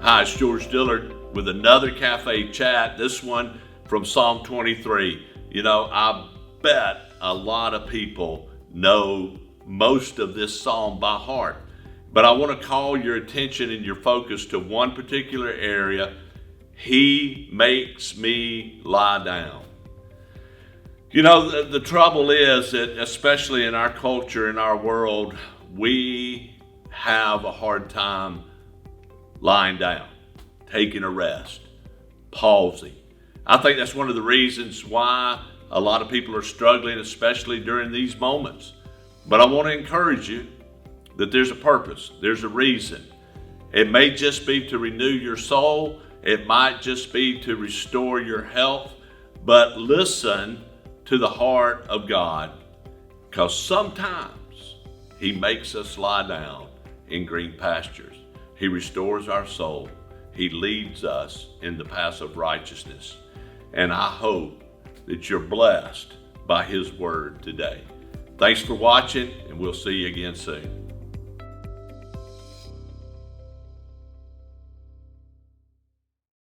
Hi, it's George Dillard with another Cafe Chat, this one from Psalm 23. I bet a lot of people know most of this psalm by heart, but I want to call your attention and your focus to one particular area. He makes me lie down. The trouble is that, especially in our culture, in our world, we have a hard time lying down, taking a rest, pausing. I think that's one of the reasons why a lot of people are struggling, especially during these moments. But I want to encourage you that there's a purpose, there's a reason. It may just be to renew your soul, it might just be to restore your health, but listen to the heart of God, because sometimes He makes us lie down in green pastures. He restores our soul. He leads us in the paths of righteousness. And I hope that you're blessed by His word today. Thanks for watching, and we'll see you again soon.